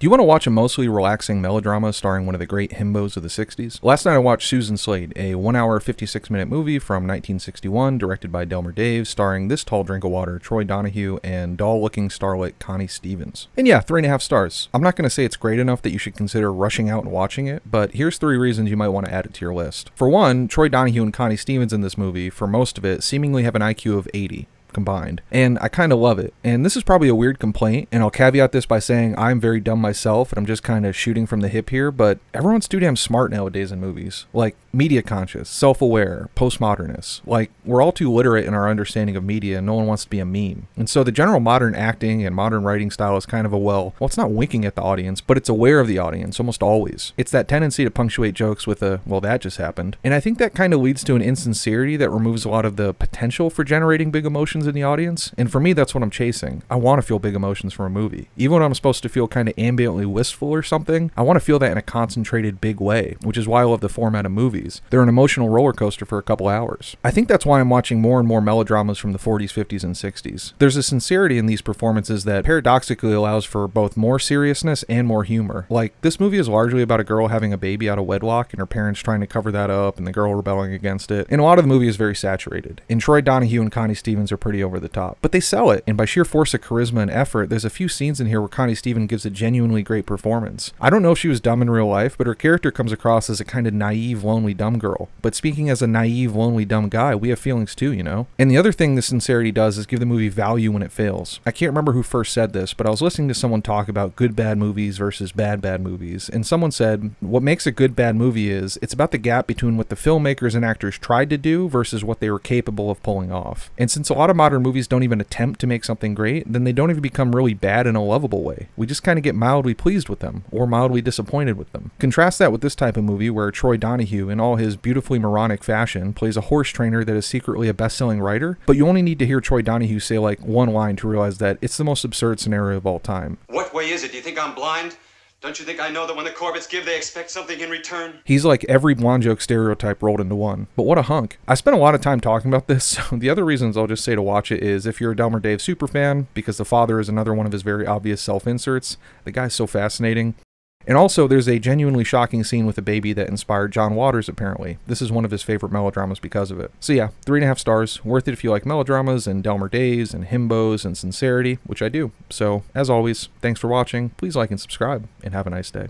Do you want to watch a mostly relaxing melodrama starring one of the great himbos of the 60s? Last night I watched Susan Slade, a 1 hour 56-minute movie from 1961 directed by Delmer Daves, starring this tall drink of water, Troy Donahue, and doll-looking starlet Connie Stevens. And yeah, 3.5 stars. I'm not going to say it's great enough that you should consider rushing out and watching it, but here's 3 reasons you might want to add it to your list. For one, Troy Donahue and Connie Stevens in this movie, for most of it, seemingly have an IQ of 80. Combined. And I kind of love it. And this is probably a weird complaint, and I'll caveat this by saying I'm very dumb myself, and I'm just kind of shooting from the hip here, but everyone's too damn smart nowadays in movies. Like, media conscious, self-aware, postmodernist. Like, we're all too literate in our understanding of media, and no one wants to be a meme. And so the general modern acting and modern writing style is kind of a well, it's not winking at the audience, but it's aware of the audience, almost always. It's that tendency to punctuate jokes with a, well, that just happened. And I think that kind of leads to an insincerity that removes a lot of the potential for generating big emotions in the audience, and for me that's what I'm chasing. I want to feel big emotions from a movie. Even when I'm supposed to feel kind of ambiently wistful or something, I want to feel that in a concentrated big way, which is why I love the format of movies. They're an emotional roller coaster for a couple hours. I think that's why I'm watching more and more melodramas from the 40s, 50s, and 60s. There's a sincerity in these performances that paradoxically allows for both more seriousness and more humor. Like, this movie is largely about a girl having a baby out of wedlock and her parents trying to cover that up and the girl rebelling against it, and a lot of the movie is very saturated. And Troy Donahue and Connie Stevens are pretty over the top, but they sell it, and by sheer force of charisma and effort, there's a few scenes in here where Connie Stevens gives a genuinely great performance. I don't know if she was dumb in real life, but her character comes across as a kind of naive, lonely, dumb girl. But speaking as a naive, lonely, dumb guy, we have feelings too, you know? And the other thing the sincerity does is give the movie value when it fails. I can't remember who first said this, but I was listening to someone talk about good bad movies versus bad movies, and someone said, what makes a good bad movie is, it's about the gap between what the filmmakers and actors tried to do versus what they were capable of pulling off. And since a lot of modern movies don't even attempt to make something great, then they don't even become really bad in a lovable way. We just kind of get mildly pleased with them, or mildly disappointed with them. Contrast that with this type of movie where Troy Donahue, in all his beautifully moronic fashion, plays a horse trainer that is secretly a best-selling writer, but you only need to hear Troy Donahue say like one line to realize that it's the most absurd scenario of all time. What way is it? Do you think I'm blind? Don't you think I know that when the Corbetts give, they expect something in return? He's like every blonde joke stereotype rolled into one. But what a hunk. I spent a lot of time talking about this, so the other reasons I'll just say to watch it is if you're a Delmer Daves superfan, because the father is another one of his very obvious self-inserts. The guy's so fascinating. And also, there's a genuinely shocking scene with a baby that inspired John Waters, apparently. This is one of his favorite melodramas because of it. So yeah, 3.5 stars. Worth it if you like melodramas and Delmer Daves and himbos and sincerity, which I do. So, as always, thanks for watching. Please like and subscribe, and have a nice day.